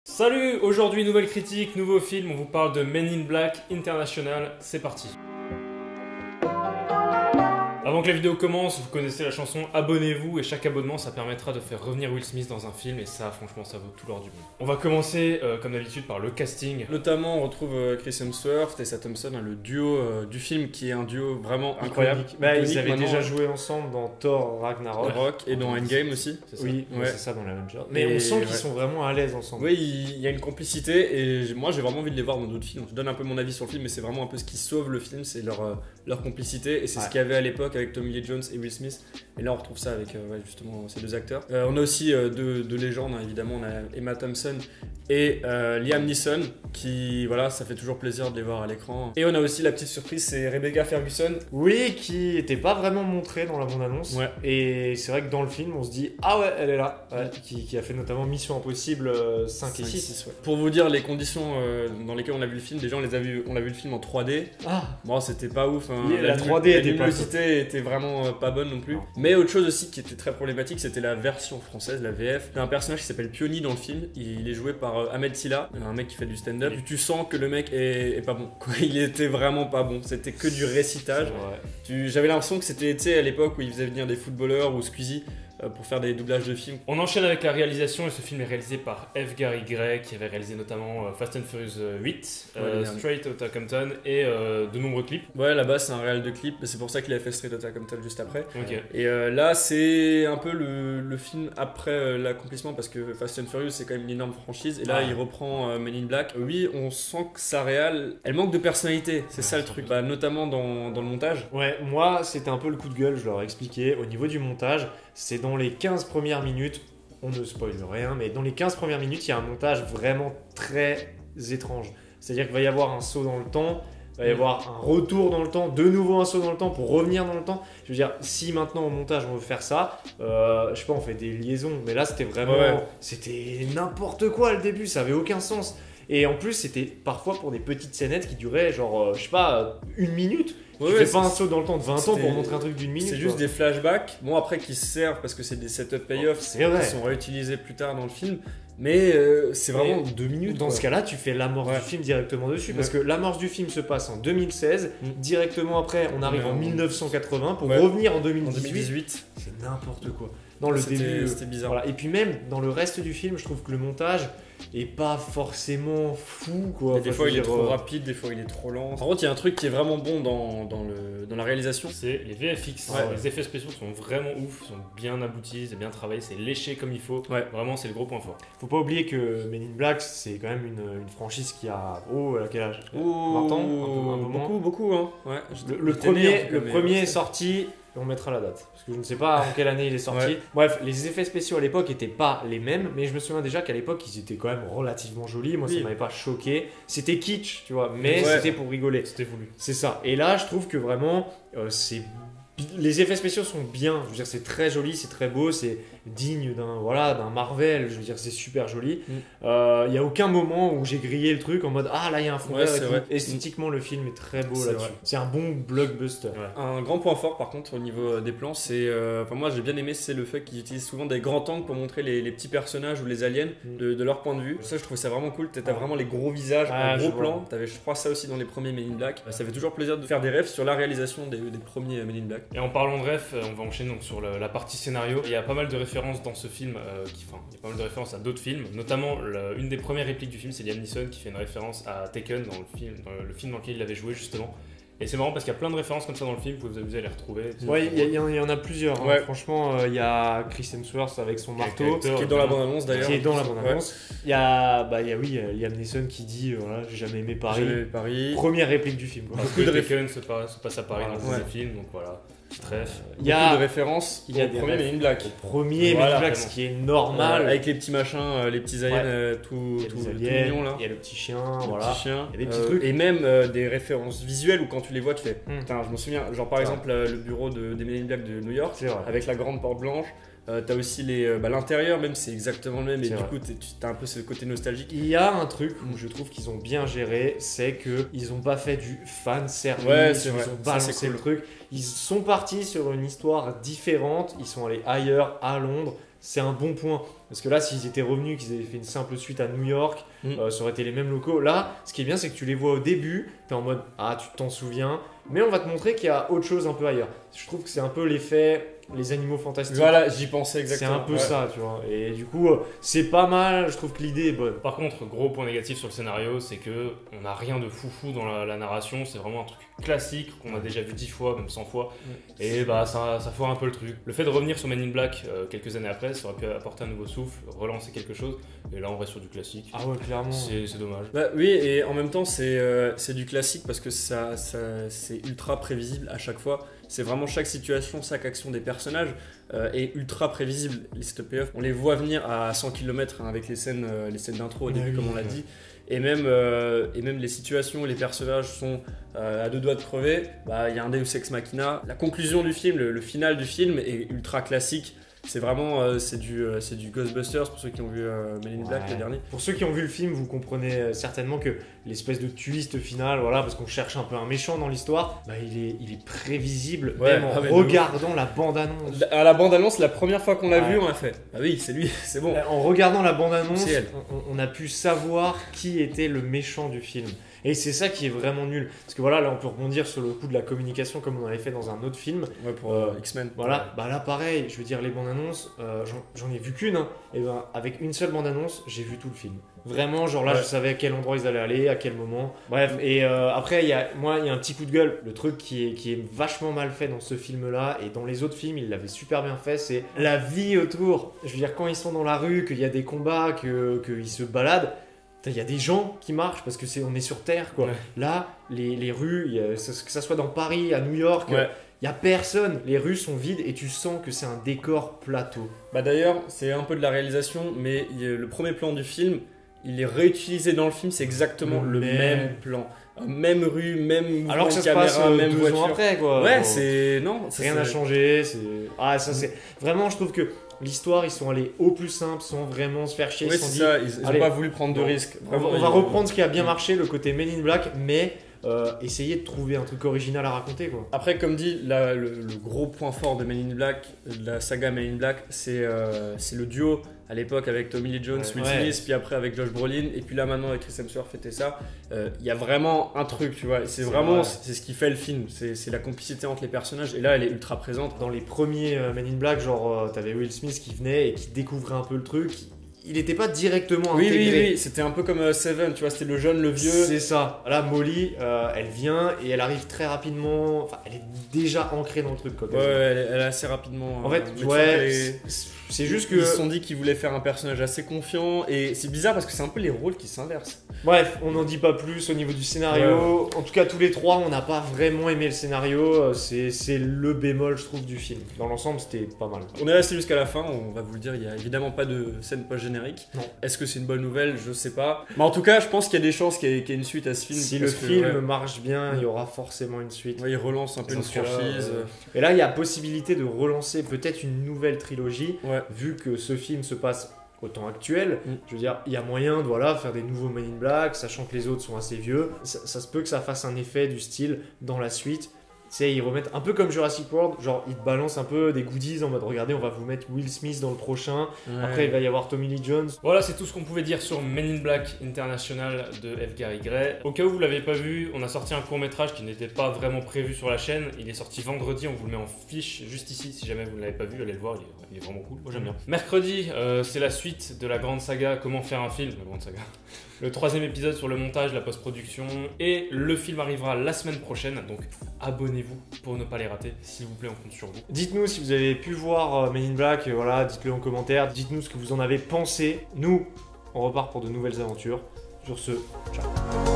Salut, aujourd'hui nouvelle critique, nouveau film, on vous parle de Men in Black International, c'est parti. Avant que la vidéo commence, vous connaissez la chanson, abonnez-vous et chaque abonnement ça permettra de faire revenir Will Smith dans un film et ça franchement ça vaut tout l'or du monde. On va commencer comme d'habitude par le casting. Notamment on retrouve Chris Hemsworth, Tessa Thompson, le duo du film qui est un duo vraiment incroyable. Ils avaient déjà joué ensemble dans Thor Ragnarok et dans Endgame aussi. Oui, ouais. C'est ça dans l'Avengers. Mais on sent qu'ils sont vraiment à l'aise ensemble. Oui, il y a une complicité et moi j'ai vraiment envie de les voir dans d'autres films. Je donne un peu mon avis sur le film mais c'est vraiment un peu ce qui sauve le film, c'est leur complicité et c'est ce qu'il y avait à l'époque avec Tommy Lee Jones et Will Smith. Et là on retrouve ça avec justement ces deux acteurs. On a aussi deux légendes évidemment, on a Emma Thompson et Liam Neeson qui voilà, ça fait toujours plaisir de les voir à l'écran. Et on a aussi la petite surprise, c'est Rebecca Ferguson. Oui, qui était pas vraiment montrée dans la bande-annonce. Ouais. Et c'est vrai que dans le film on se dit ah ouais elle est là, qui a fait notamment Mission Impossible 5 et 6. Ouais. Pour vous dire les conditions dans lesquelles on a vu le film, déjà on l'a vu le film en 3D. Bon c'était pas ouf. Oui, la 3D la luminosité était vraiment pas bonne non plus. Non. Mais autre chose aussi qui était très problématique, c'était la version française, la VF. Il y a un personnage qui s'appelle Pioni dans le film. Il est joué par Ahmed Silla, un mec qui fait du stand-up. Tu sens que le mec est pas bon. Il était vraiment pas bon. C'était que du récitage. J'avais l'impression que c'était à l'époque où il faisait venir des footballeurs ou Squeezie pour faire des doublages de films. On enchaîne avec la réalisation et ce film est réalisé par F. Gary Gray qui avait réalisé notamment Fast and Furious 8, Straight Outta Compton et de nombreux clips. Ouais, là-bas c'est un réel de clips, c'est pour ça qu'il a fait Straight Outta Compton juste après. Okay. Et là c'est un peu le film après l'accomplissement parce que Fast and Furious c'est quand même une énorme franchise et là il reprend Men in Black. Oui, on sent que sa réal, elle manque de personnalité, c'est ça le truc. Notamment dans le montage. Ouais, moi c'était un peu le coup de gueule, je leur ai expliqué. Au niveau du montage, c'est dans les 15 premières minutes, on ne spoil rien, mais dans les 15 premières minutes, il y a un montage vraiment très étrange. C'est-à-dire qu'il va y avoir un saut dans le temps, il va y avoir un retour dans le temps, de nouveau un saut dans le temps pour revenir dans le temps. Je veux dire, si maintenant au montage on veut faire ça, je sais pas, on fait des liaisons, mais là c'était vraiment, c'était n'importe quoi le début, ça avait aucun sens. Et en plus, c'était parfois pour des petites scénettes qui duraient genre, je sais pas, une minute. Tu fais pas un saut dans le temps de 20 ans pour montrer un truc d'une minute. C'est juste des flashbacks, bon après qui servent parce que c'est des setup payoff qui sont réutilisés plus tard dans le film. Mais c'est vraiment 2 minutes. Dans ce cas-là, tu fais l'amorce du film directement dessus. Parce que l'amorce du film se passe en 2016. Directement après, on arrive en 1980 pour revenir en 2018. C'est n'importe quoi. Dans le début, c'était bizarre. Voilà. Et puis même dans le reste du film, je trouve que le montage est pas forcément fou quoi. Et des fois il est trop rapide, des fois il est trop lent. Par contre il y a un truc qui est vraiment bon dans la réalisation, c'est les VFX. Les effets spéciaux sont vraiment ouf, sont bien aboutis, c'est bien travaillé, c'est léché comme il faut. Vraiment c'est le gros point fort. Faut pas oublier que Men in Black c'est quand même une franchise qui a elle a quel âge? 20 ans, un peu moins. Beaucoup hein. Le premier est sorti. On mettra la date, parce que je ne sais pas en quelle année il est sorti. Bref, les effets spéciaux à l'époque n'étaient pas les mêmes, mais je me souviens déjà qu'à l'époque, ils étaient quand même relativement jolis. Moi, ça m'avait pas choqué. C'était kitsch, tu vois, mais c'était pour rigoler. C'était voulu. C'est ça. Et là, je trouve que vraiment, les effets spéciaux sont bien. Je veux dire, c'est très joli, c'est très beau, c'est digne d'un Marvel. Je veux dire, c'est super joli. Il y a aucun moment où j'ai grillé le truc en mode ah là il y a un fond vert et tout. Esthétiquement, le film est très beau là-dessus. C'est un bon blockbuster. Un grand point fort par contre au niveau des plans, c'est moi j'ai bien aimé, c'est le fait qu'ils utilisent souvent des grands angles pour montrer les petits personnages ou les aliens de leur point de vue. Ça, je trouve ça vraiment cool. T'as vraiment les gros visages, un gros plan. T'avais, je crois, ça aussi dans les premiers Men in Black. Ça fait toujours plaisir de faire des rêves sur la réalisation des premiers Men in Black. Et en parlant de ref, on va enchaîner donc sur la partie scénario. Il y a pas mal de références dans ce film, il y a pas mal de références à d'autres films, notamment une des premières répliques du film, c'est Liam Neeson qui fait une référence à Taken dans le film dans lequel il avait joué justement. Et c'est marrant parce qu'il y a plein de références comme ça dans le film, vous pouvez vous amuser à les retrouver. Ouais, il y en a plusieurs. Franchement, il y a Chris Hemsworth avec son marteau. Qui est dans la bande-annonce d'ailleurs. Qui est dans la bande-annonce. Il y a Liam Neeson qui dit voilà, j'ai jamais aimé Paris. Première réplique du film. Beaucoup de références se passe à Paris dans ces films, donc voilà. Il y a beaucoup de références. Il y a des premier Men in Black. Premier Men in Black, ce qui est normal. Avec les petits machins, les petits aliens, tout mignon là. Il y a le petit chien, Il y a des petits trucs. Et même des références visuelles où quand tu les vois, tu fais putain, je me souviens, genre par exemple le bureau des Men in Black de New York, avec la grande porte blanche. T'as aussi l'intérieur, même c'est exactement le même, et du coup t'as un peu ce côté nostalgique. Il y a un truc où je trouve qu'ils ont bien géré, c'est qu'ils ont pas fait du fan service, ils ont balancé le truc. Ils sont partis sur une histoire différente, ils sont allés ailleurs, à Londres. c'est un bon point. Parce que là, s'ils étaient revenus, qu'ils avaient fait une simple suite à New York, ça aurait été les mêmes locaux. Là, ce qui est bien, c'est que tu les vois au début, t'es en mode ah, tu t'en souviens, mais on va te montrer qu'il y a autre chose un peu ailleurs. Je trouve que c'est un peu l'effet les animaux fantastiques. Voilà, j'y pensais exactement. C'est un peu ça, tu vois. Et du coup, c'est pas mal, je trouve que l'idée est bonne. Par contre, gros point négatif sur le scénario, c'est que on n'a rien de foufou dans la narration, c'est vraiment un truc classique qu'on a déjà vu 10 fois, même 100 fois, et bah ça foire un peu le truc. Le fait de revenir sur Men in Black quelques années après, ça aurait pu apporter un nouveau souffle, relancer quelque chose, et là on reste sur du classique. Ah ouais, clairement. C'est dommage. Bah oui, et en même temps c'est du classique parce que c'est ultra prévisible à chaque fois. C'est vraiment chaque situation, chaque action des personnages est ultra prévisible. Les payoff, on les voit venir à 100 km avec les scènes d'intro au début, comme on l'a dit. Et même les situations où les personnages sont à deux doigts de crever, bah, y a un Deus Ex Machina. La conclusion du film, le final du film est ultra classique. C'est vraiment c'est du Ghostbusters pour ceux qui ont vu Men in Black le dernier. Pour ceux qui ont vu le film, vous comprenez certainement que l'espèce de twist final, voilà, parce qu'on cherche un peu un méchant dans l'histoire, bah, il est prévisible même en regardant la bande-annonce. À la bande-annonce, la première fois qu'on l'a vu, on a fait ah oui, c'est lui, c'est bon. En regardant la bande-annonce, on a pu savoir qui était le méchant du film. Et c'est ça qui est vraiment nul. Parce que voilà, là on peut rebondir sur le coup de la communication comme on avait fait dans un autre film. Ouais, pour X-Men. Voilà, bah là pareil, je veux dire, les bandes annonces, j'en ai vu qu'une. Hein, et ben avec une seule bande annonce, j'ai vu tout le film. Vraiment, genre là je savais à quel endroit ils allaient aller, à quel moment. Bref, et après, il y a un petit coup de gueule. Le truc qui est vachement mal fait dans ce film-là et dans les autres films, il l'avait super bien fait, c'est la vie autour. Je veux dire, quand ils sont dans la rue, qu'il y a des combats, qu'ils se baladent. Il y a des gens qui marchent parce que on est sur Terre, quoi. Ouais. Là, les rues, que ça soit dans Paris, à New York, il y a personne. Les rues sont vides et tu sens que c'est un décor plateau. Bah d'ailleurs, c'est un peu de la réalisation, mais le premier plan du film, il est réutilisé dans le film, c'est exactement le même plan. Même rue, même mouvement, alors que ça caméra, se passe même 2 voiture. ans après, quoi. Ouais, rien n'a changé. C'est vraiment, je trouve que l'histoire, ils sont allés au plus simple sans vraiment se faire chier. Oui, c'est ça, ils n'ont pas voulu prendre de risques. On va reprendre ce qui a bien marché, le côté Men in Black, mais essayer de trouver un truc original à raconter, quoi. Après, comme dit, le gros point fort de Men in Black, de la saga Men in Black, c'est le duo à l'époque avec Tommy Lee Jones, Will Smith, puis après avec Josh Brolin, et puis là maintenant avec Chris Hemsworth et ça. Il y a vraiment un truc, tu vois. C'est ce qui fait le film. C'est la complicité entre les personnages, et là elle est ultra présente. Dans les premiers Men in Black, genre t'avais Will Smith qui venait et qui découvrait un peu le truc. Il n'était pas directement intégré. Oui, c'était un peu comme Seven, tu vois, c'était le jeune, le vieux. C'est ça. Là, Molly, elle vient et elle arrive très rapidement. Enfin, elle est déjà ancrée dans le truc, quoi. Ouais, elle est assez rapidement. En fait, c'est juste que. Ils se sont dit qu'ils voulaient faire un personnage assez confiant, et c'est bizarre parce que c'est un peu les rôles qui s'inversent. Bref, on n'en dit pas plus au niveau du scénario. En tout cas, tous les trois, on n'a pas vraiment aimé le scénario. C'est le bémol, je trouve, du film. Dans l'ensemble, c'était pas mal. On est resté jusqu'à la fin, on va vous le dire, il n'y a évidemment pas de scène post-générique. Non. Est-ce que c'est une bonne nouvelle? Je sais pas. Mais en tout cas, je pense qu'il y a des chances qu'il y ait une suite à ce film. Si le film marche bien, il y aura forcément une suite. Ouais, il relance un peu une franchise. Et là, il y a possibilité de relancer peut-être une nouvelle trilogie, vu que ce film se passe au temps actuel. Je veux dire, il y a moyen de faire des nouveaux Men in Black, sachant que les autres sont assez vieux. Ça se peut que ça fasse un effet du style dans la suite. Tu sais, ils remettent un peu comme Jurassic World, genre ils te balancent un peu des goodies en mode regardez, on va vous mettre Will Smith dans le prochain. Après, il va y avoir Tommy Lee Jones. Voilà, c'est tout ce qu'on pouvait dire sur Men in Black International de F. Gary Gray. Au cas où vous l'avez pas vu, on a sorti un court-métrage qui n'était pas vraiment prévu sur la chaîne. Il est sorti vendredi, on vous le met en fiche juste ici. Si jamais vous ne l'avez pas vu, allez le voir, il est vraiment cool. Moi j'aime bien. Mercredi, c'est la suite de la grande saga Comment faire un film, la grande saga. Le 3e épisode sur le montage, la post-production, et le film arrivera la semaine prochaine, donc abonnez-vous pour ne pas les rater, s'il vous plaît, on compte sur vous. Dites-nous si vous avez pu voir Men in Black, dites-le en commentaire, dites-nous ce que vous en avez pensé. Nous, on repart pour de nouvelles aventures. Sur ce, ciao.